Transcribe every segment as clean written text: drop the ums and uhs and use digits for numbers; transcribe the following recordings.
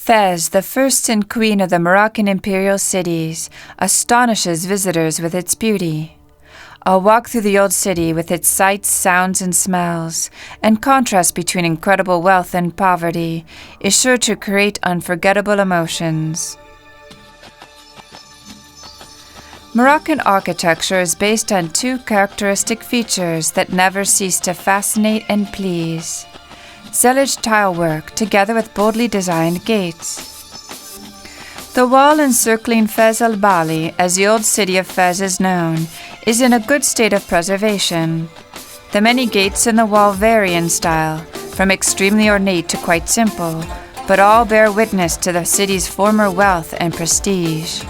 Fez, the first and queen of the Moroccan imperial cities, astonishes visitors with its beauty. A walk through the old city with its sights, sounds, and smells, and contrast between incredible wealth and poverty, is sure to create unforgettable emotions. Moroccan architecture is based on two characteristic features that never cease to fascinate and please: Zellige tile work together with boldly designed gates. The wall encircling Fez al-Bali, as the old city of Fez is known, is in a good state of preservation. The many gates in the wall vary in style, from extremely ornate to quite simple, but all bear witness to the city's former wealth and prestige.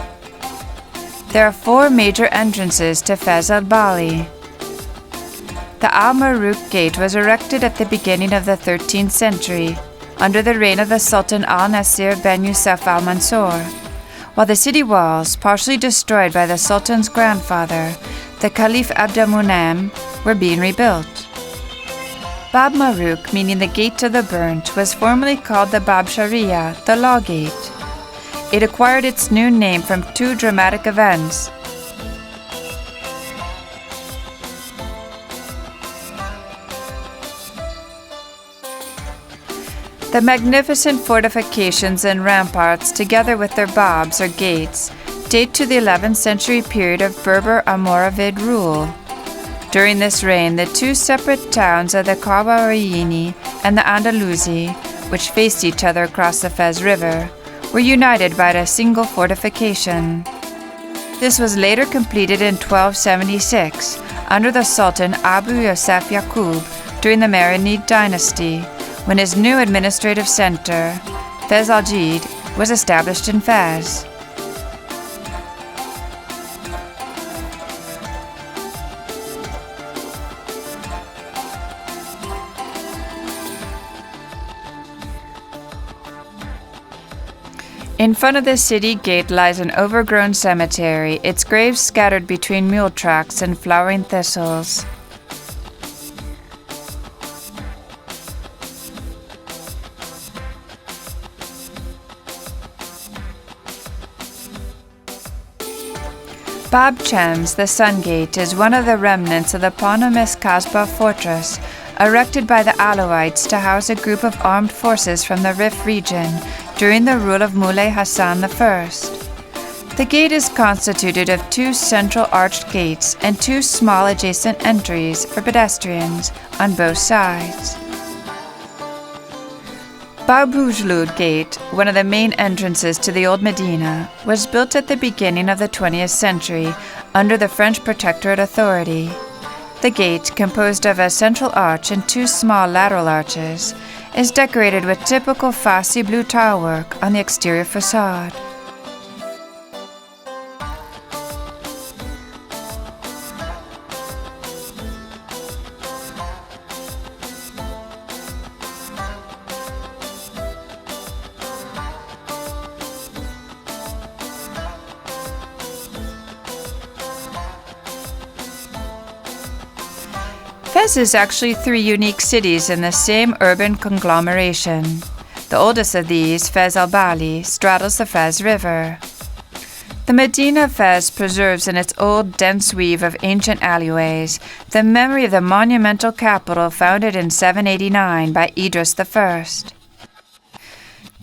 There are 4 major entrances to Fez al-Bali. The Al-Marouk Gate was erected at the beginning of the 13th century, under the reign of the Sultan al-Nasir ben Yusuf al-Mansur, while the city walls, partially destroyed by the Sultan's grandfather, the Caliph Abdelmunem, were being rebuilt. Bab Marouk, meaning the Gate of the Burnt, was formerly called the Bab Sharia, the Law Gate. It acquired its new name from 2 dramatic events. The magnificent fortifications and ramparts, together with their babs or gates, date to the 11th century period of Berber Almoravid rule. During this reign, the 2 separate towns of the Kairaouine and the Andalusi, which faced each other across the Fez River, were united by a single fortification. This was later completed in 1276 under the Sultan Abu Yosef Yaqub during the Marinid dynasty, when his new administrative center, Fez al-Jid, was established in Fez. In front of the city gate lies an overgrown cemetery, its graves scattered between mule tracks and flowering thistles. Bab Chems, the Sun Gate, is one of the remnants of the eponymous Kasbah fortress, erected by the Alawites to house a group of armed forces from the Rif region during the rule of Moulay Hassan I. The gate is constituted of 2 central arched gates and 2 small adjacent entries for pedestrians on both sides. Bab Hujlud Gate, one of the main entrances to the Old Medina, was built at the beginning of the 20th century under the French Protectorate authority. The gate, composed of a central arch and 2 small lateral arches, is decorated with typical Fassi blue tile work on the exterior facade. Fez is actually 3 unique cities in the same urban conglomeration. The oldest of these, Fez al-Bali, straddles the Fez River. The Medina of Fez preserves in its old, dense weave of ancient alleyways the memory of the monumental capital founded in 789 by Idris I.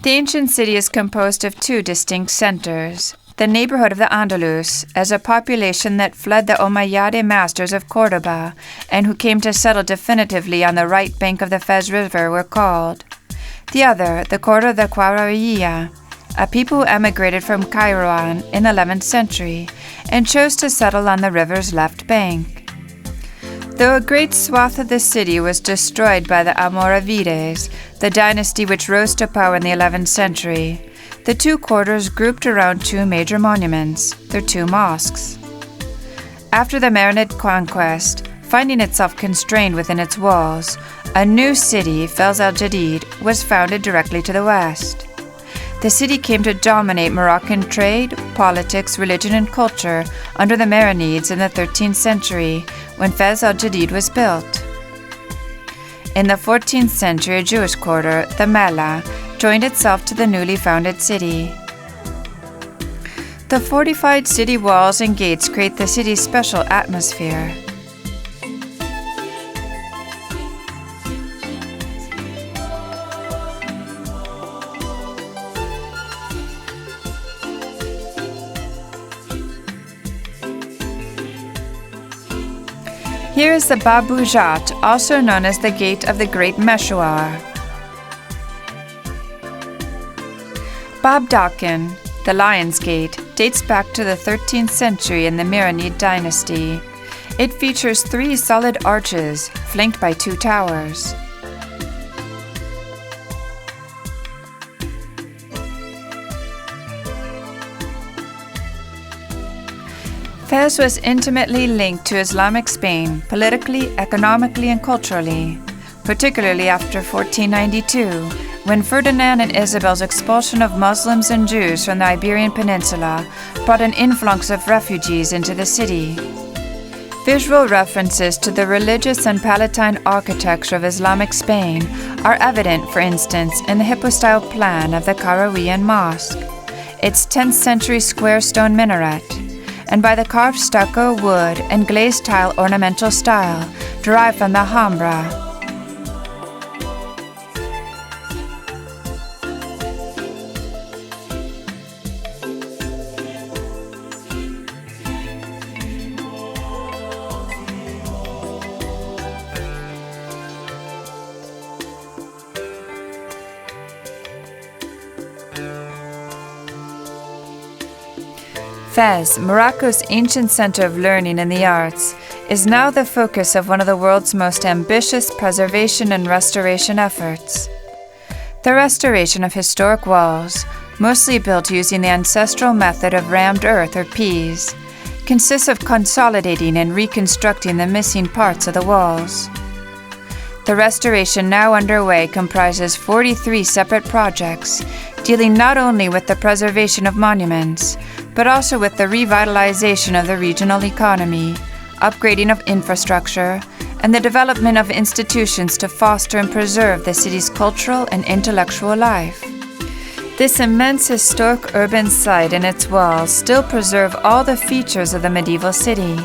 The ancient city is composed of 2 distinct centers: the neighborhood of the Andalus, as a population that fled the Umayyad masters of Cordoba and who came to settle definitively on the right bank of the Fez River, were called. The other, the quarter of the Kairaouine, a people who emigrated from Kairaouine in the 11th century and chose to settle on the river's left bank. Though a great swath of the city was destroyed by the Almoravides, the dynasty which rose to power in the 11th century, the 2 quarters grouped around 2 major monuments, their 2 mosques. After the Marinid conquest, finding itself constrained within its walls, a new city, Fez al-Jadid, was founded directly to the west. The city came to dominate Moroccan trade, politics, religion, and culture under the Marinids in the 13th century, when Fez al-Jadid was built. In the 14th century, a Jewish quarter, the Mela, joined itself to the newly founded city. The fortified city walls and gates create the city's special atmosphere. Here is the Bab Boujat, also known as the Gate of the Great Meshouar. Bab Dakin, the Lion's Gate, dates back to the 13th century in the Marinid dynasty. It features 3 solid arches, flanked by 2 towers. Fez was intimately linked to Islamic Spain, politically, economically, and culturally, particularly after 1492, when Ferdinand and Isabel's expulsion of Muslims and Jews from the Iberian Peninsula brought an influx of refugees into the city. Visual references to the religious and Palatine architecture of Islamic Spain are evident, for instance, in the hypostyle plan of the Kairaouine mosque, its 10th century square stone minaret, and by the carved stucco, wood, and glazed tile ornamental style derived from the Alhambra. Fez, Morocco's ancient center of learning and the arts, is now the focus of one of the world's most ambitious preservation and restoration efforts. The restoration of historic walls, mostly built using the ancestral method of rammed earth or peas, consists of consolidating and reconstructing the missing parts of the walls. The restoration now underway comprises 43 separate projects, dealing not only with the preservation of monuments, but also with the revitalization of the regional economy, upgrading of infrastructure, and the development of institutions to foster and preserve the city's cultural and intellectual life. This immense historic urban site and its walls still preserve all the features of the medieval city,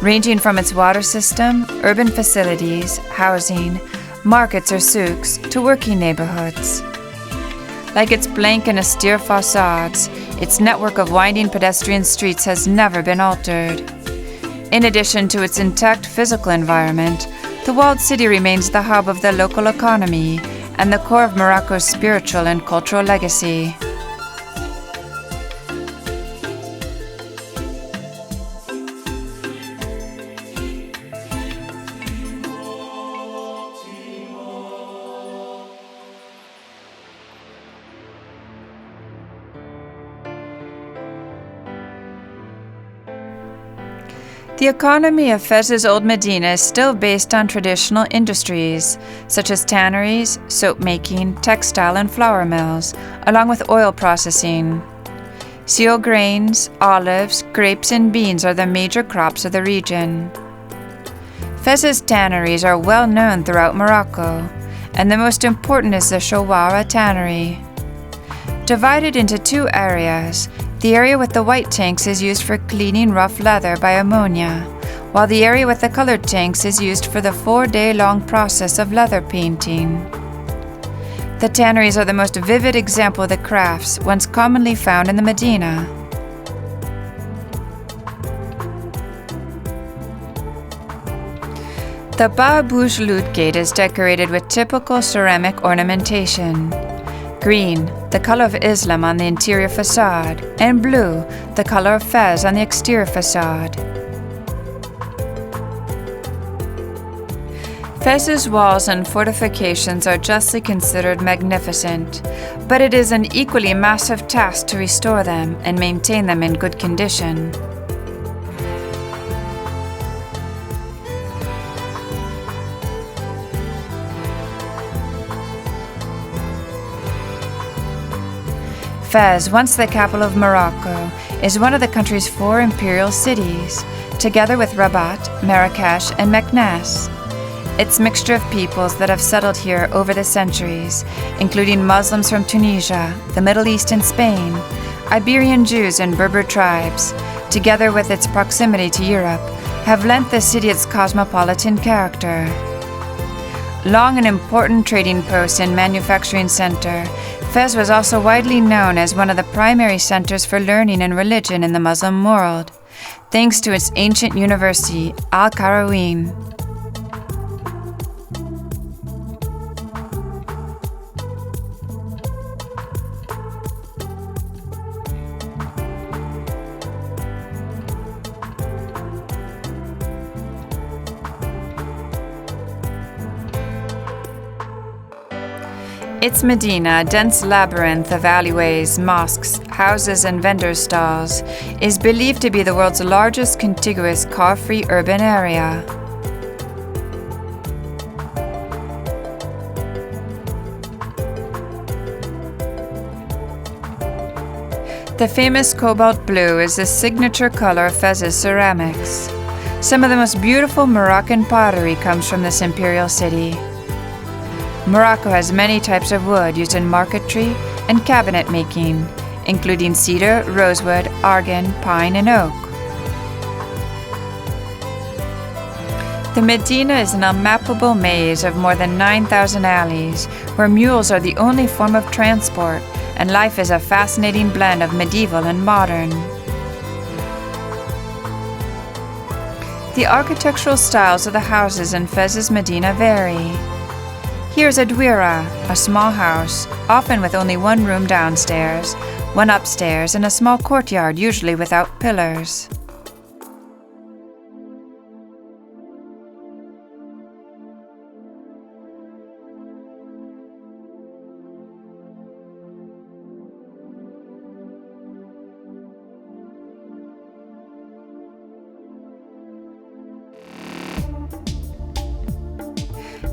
ranging from its water system, urban facilities, housing, markets or souks, to working neighborhoods. Like its blank and austere facades, its network of winding pedestrian streets has never been altered. In addition to its intact physical environment, the walled city remains the hub of the local economy and the core of Morocco's spiritual and cultural legacy. The economy of Fez's Old Medina is still based on traditional industries, such as tanneries, soap making, textile and flour mills, along with oil processing. Cereal grains, olives, grapes and beans are the major crops of the region. Fez's tanneries are well known throughout Morocco, and the most important is the Chouara tannery. Divided into 2 areas, the area with the white tanks is used for cleaning rough leather by ammonia, while the area with the colored tanks is used for the 4-day-long process of leather painting. The tanneries are the most vivid example of the crafts once commonly found in the Medina. The Bab Boujat gate is decorated with typical ceramic ornamentation. Green, the color of Islam on the interior facade, and blue, the color of Fez on the exterior facade. Fez's walls and fortifications are justly considered magnificent, but it is an equally massive task to restore them and maintain them in good condition. Fez, once the capital of Morocco, is one of the country's 4 imperial cities, together with Rabat, Marrakesh, and Meknes. its mixture of peoples that have settled here over the centuries, including Muslims from Tunisia, the Middle East and Spain, Iberian Jews and Berber tribes, together with its proximity to Europe, have lent the city its cosmopolitan character. Long an important trading post and manufacturing center, Fez was also widely known as one of the primary centers for learning and religion in the Muslim world, thanks to its ancient university, Kairaouine. Its Medina, dense labyrinth of alleyways, mosques, houses, and vendor stalls, is believed to be the world's largest contiguous car-free urban area. The famous cobalt blue is the signature color of Fez's ceramics. Some of the most beautiful Moroccan pottery comes from this imperial city. Morocco has many types of wood used in marquetry and cabinet making, including cedar, rosewood, argan, pine, and oak. The Medina is an unmappable maze of more than 9,000 alleys, where mules are the only form of transport, and life is a fascinating blend of medieval and modern. The architectural styles of the houses in Fez's Medina vary. Here's a douira, a small house, often with only one room downstairs, one upstairs, and a small courtyard, usually without pillars.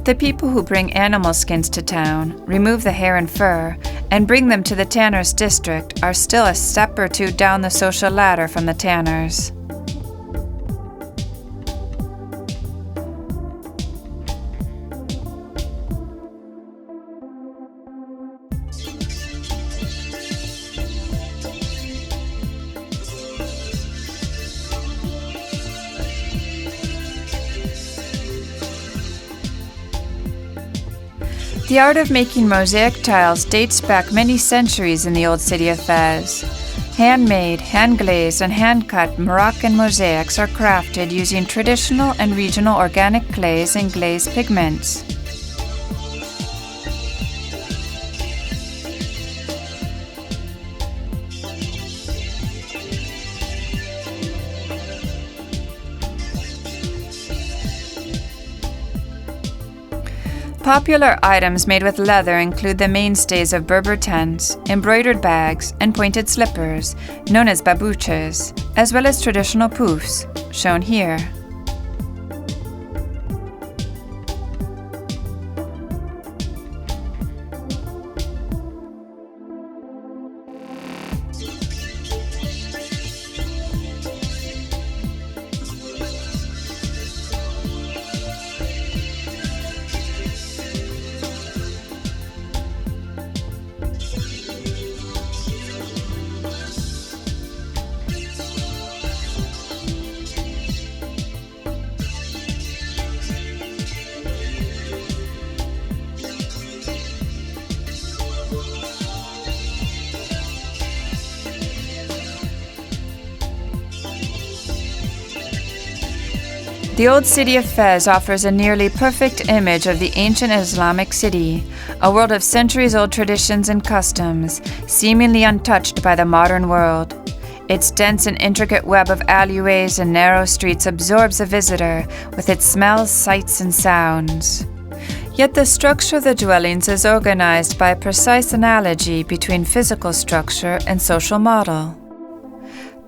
The people who bring animal skins to town, remove the hair and fur, and bring them to the tanner's district are still a step or two down the social ladder from the tanners. The art of making mosaic tiles dates back many centuries in the old city of Fez. Handmade, hand-glazed, and hand-cut Moroccan mosaics are crafted using traditional and regional organic clays and glazed pigments. Popular items made with leather include the mainstays of Berber tents, embroidered bags, and pointed slippers, known as babouches, as well as traditional poufs, shown here. The old city of Fez offers a nearly perfect image of the ancient Islamic city, a world of centuries-old traditions and customs, seemingly untouched by the modern world. Its dense and intricate web of alleyways and narrow streets absorbs a visitor with its smells, sights, and sounds. Yet the structure of the dwellings is organized by a precise analogy between physical structure and social model.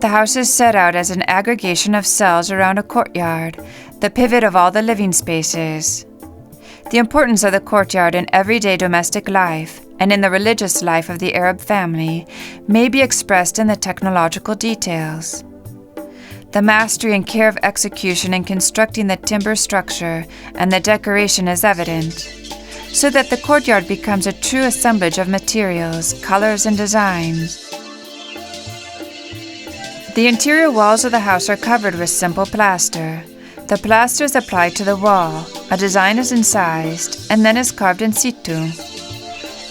The house is set out as an aggregation of cells around a courtyard, the pivot of all the living spaces. The importance of the courtyard in everyday domestic life and in the religious life of the Arab family may be expressed in the technological details. The mastery and care of execution in constructing the timber structure and the decoration is evident, so that the courtyard becomes a true assemblage of materials, colors, and designs. The interior walls of the house are covered with simple plaster. The plaster is applied to the wall, a design is incised, and then is carved in situ.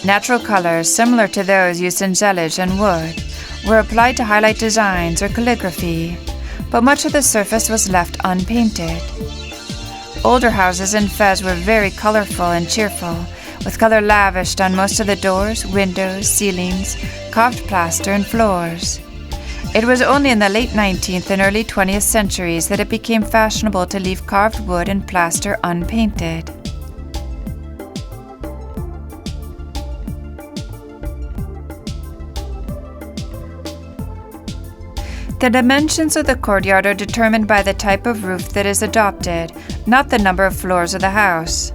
Natural colors, similar to those used in zellige and wood, were applied to highlight designs or calligraphy, but much of the surface was left unpainted. Older houses in Fez were very colorful and cheerful, with color lavished on most of the doors, windows, ceilings, carved plaster, and floors. It was only in the late 19th and early 20th centuries that it became fashionable to leave carved wood and plaster unpainted. The dimensions of the courtyard are determined by the type of roof that is adopted, not the number of floors of the house.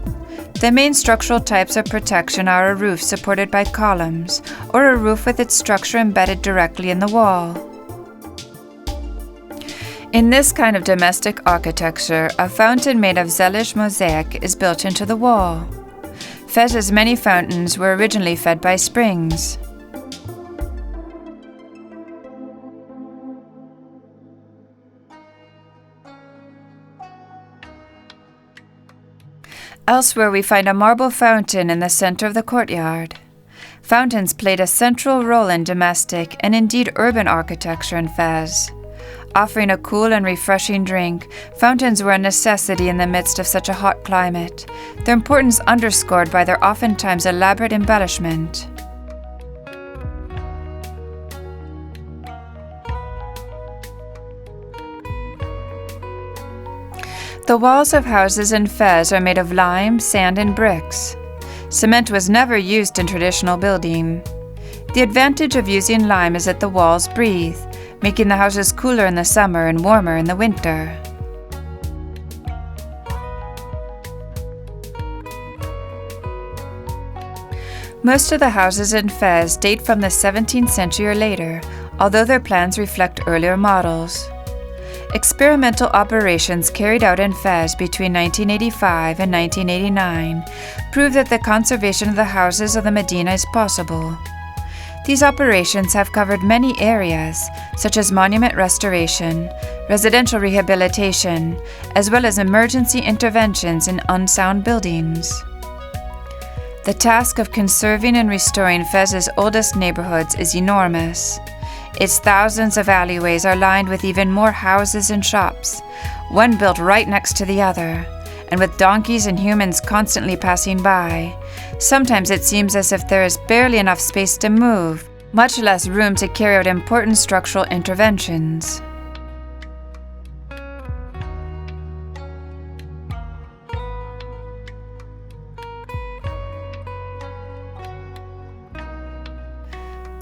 The main structural types of protection are a roof supported by columns, or a roof with its structure embedded directly in the wall. In this kind of domestic architecture, a fountain made of zellige mosaic is built into the wall. Fez's many fountains were originally fed by springs. Elsewhere we find a marble fountain in the center of the courtyard. Fountains played a central role in domestic and indeed urban architecture in Fez. Offering a cool and refreshing drink, fountains were a necessity in the midst of such a hot climate, their importance underscored by their oftentimes elaborate embellishment. The walls of houses in Fez are made of lime, sand, and bricks. Cement was never used in traditional building. The advantage of using lime is that the walls breathe, making the houses cooler in the summer and warmer in the winter. Most of the houses in Fez date from the 17th century or later, although their plans reflect earlier models. Experimental operations carried out in Fez between 1985 and 1989 prove that the conservation of the houses of the Medina is possible. These operations have covered many areas, such as monument restoration, residential rehabilitation, as well as emergency interventions in unsound buildings. The task of conserving and restoring Fez's oldest neighborhoods is enormous. Its thousands of alleyways are lined with even more houses and shops, one built right next to the other, and with donkeys and humans constantly passing by. Sometimes it seems as if there is barely enough space to move, much less room to carry out important structural interventions.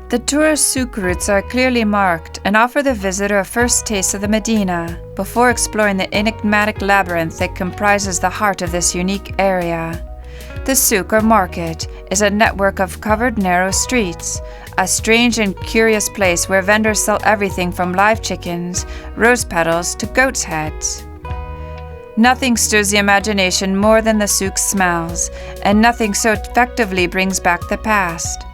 The tourist souk routes are clearly marked and offer the visitor a first taste of the Medina before exploring the enigmatic labyrinth that comprises the heart of this unique area. The souk or market is a network of covered narrow streets, a strange and curious place where vendors sell everything from live chickens, rose petals to goat's heads. Nothing stirs the imagination more than the souk smells, and nothing so effectively brings back the past.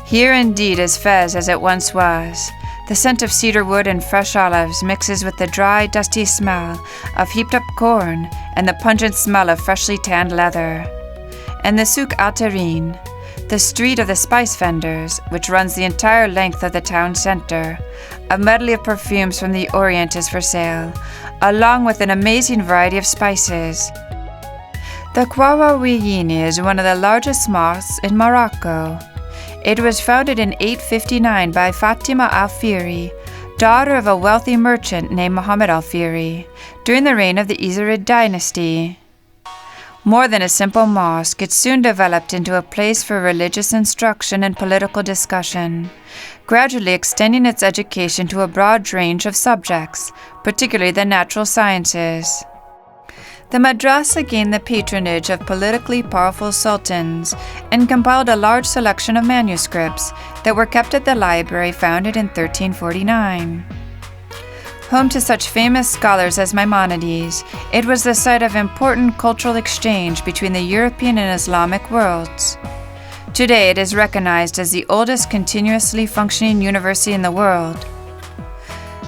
Here indeed is Fez as it once was. The scent of cedar wood and fresh olives mixes with the dry, dusty smell of heaped-up corn and the pungent smell of freshly tanned leather. And the Souk Al-Tarine, the street of the spice vendors, which runs the entire length of the town center. A medley of perfumes from the Orient is for sale, along with an amazing variety of spices. The Kairaouine is one of the largest mosques in Morocco. It was founded in 859 by Fatima al-Fihri, daughter of a wealthy merchant named Muhammad al-Fihri, during the reign of the Isarid dynasty. More than a simple mosque, it soon developed into a place for religious instruction and political discussion, gradually extending its education to a broad range of subjects, particularly the natural sciences. The madrasa gained the patronage of politically powerful sultans and compiled a large selection of manuscripts that were kept at the library founded in 1349. Home to such famous scholars as Maimonides, it was the site of important cultural exchange between the European and Islamic worlds. Today, it is recognized as the oldest continuously functioning university in the world.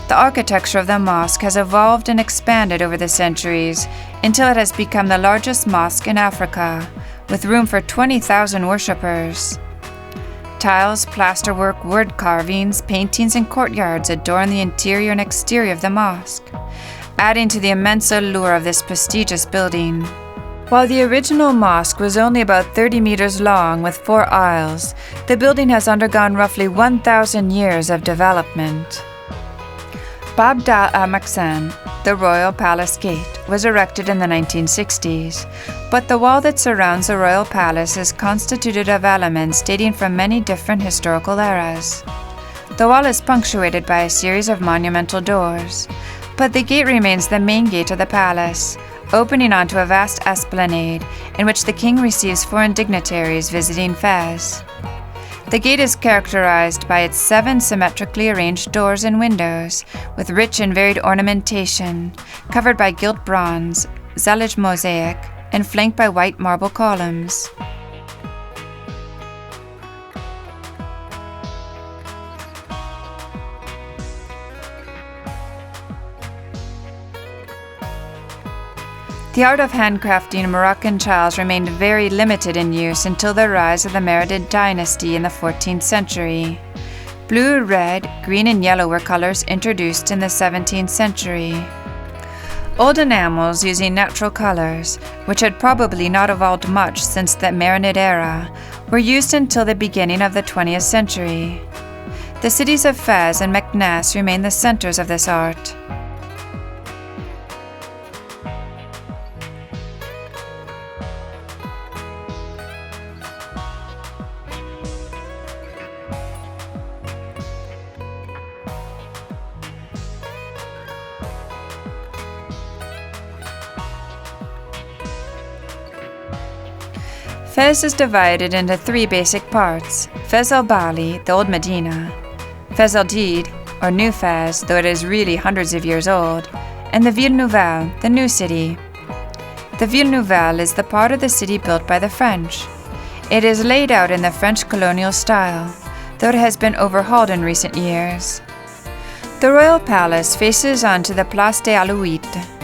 The architecture of the mosque has evolved and expanded over the centuries until it has become the largest mosque in Africa, with room for 20,000 worshippers. Tiles, plasterwork, wood carvings, paintings, and courtyards adorn the interior and exterior of the mosque, adding to the immense allure of this prestigious building. While the original mosque was only about 30 meters long with 4 aisles, the building has undergone roughly 1,000 years of development. Bab al-Maksan, the Royal Palace Gate, was erected in the 1960s, but the wall that surrounds the Royal Palace is constituted of elements dating from many different historical eras. The wall is punctuated by a series of monumental doors, but the gate remains the main gate of the palace, opening onto a vast esplanade in which the king receives foreign dignitaries visiting Fez. The gate is characterized by its 7 symmetrically arranged doors and windows, with rich and varied ornamentation, covered by gilt bronze, zellige mosaic, and flanked by white marble columns. The art of handcrafting Moroccan tiles remained very limited in use until the rise of the Marinid dynasty in the 14th century. Blue, red, green, and yellow were colors introduced in the 17th century. Old enamels using natural colors, which had probably not evolved much since the Marinid era, were used until the beginning of the 20th century. The cities of Fez and Meknes remain the centers of this art. Fez is divided into 3 basic parts: Fez al-Bali, the old Medina; Fez al-Jadid, or New Fez, though it is really hundreds of years old; and the Ville Nouvelle, the new city. The Ville Nouvelle is the part of the city built by the French. It is laid out in the French colonial style, though it has been overhauled in recent years. The royal palace faces onto the Place des Alouettes.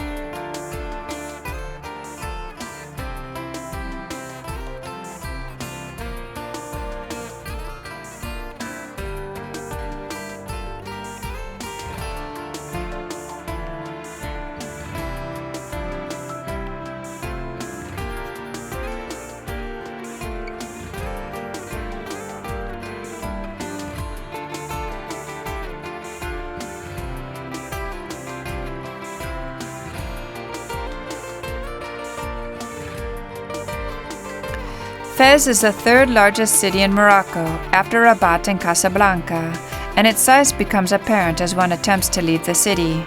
Fez is the 3rd largest city in Morocco, after Rabat and Casablanca, and its size becomes apparent as one attempts to leave the city.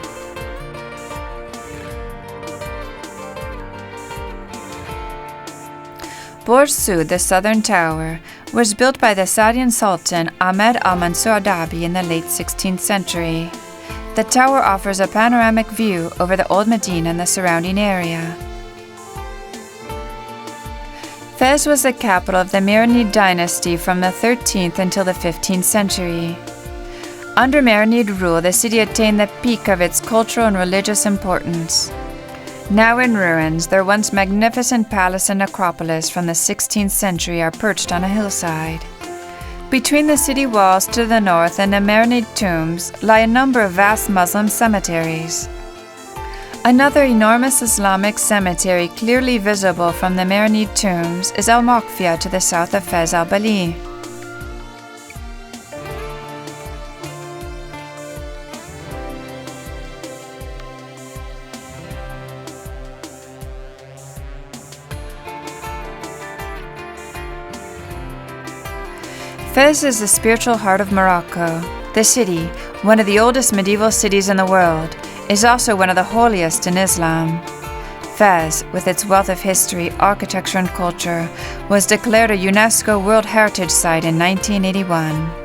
Burj Soud, the southern tower, was built by the Saadian Sultan Ahmed al-Mansur Dabi in the late 16th century. The tower offers a panoramic view over the old Medina and the surrounding area. Fez was the capital of the Marinid dynasty from the 13th until the 15th century. Under Marinid rule, the city attained the peak of its cultural and religious importance. Now in ruins, their once magnificent palace and necropolis from the 16th century are perched on a hillside. Between the city walls to the north and the Marinid tombs lie a number of vast Muslim cemeteries. Another enormous Islamic cemetery clearly visible from the Marinid tombs is Al-Maqfia to the south of Fez al-Bali. Fez is the spiritual heart of Morocco. The city, one of the oldest medieval cities in the world, is also one of the holiest in Islam. Fez, with its wealth of history, architecture, and culture, was declared a UNESCO World Heritage Site in 1981.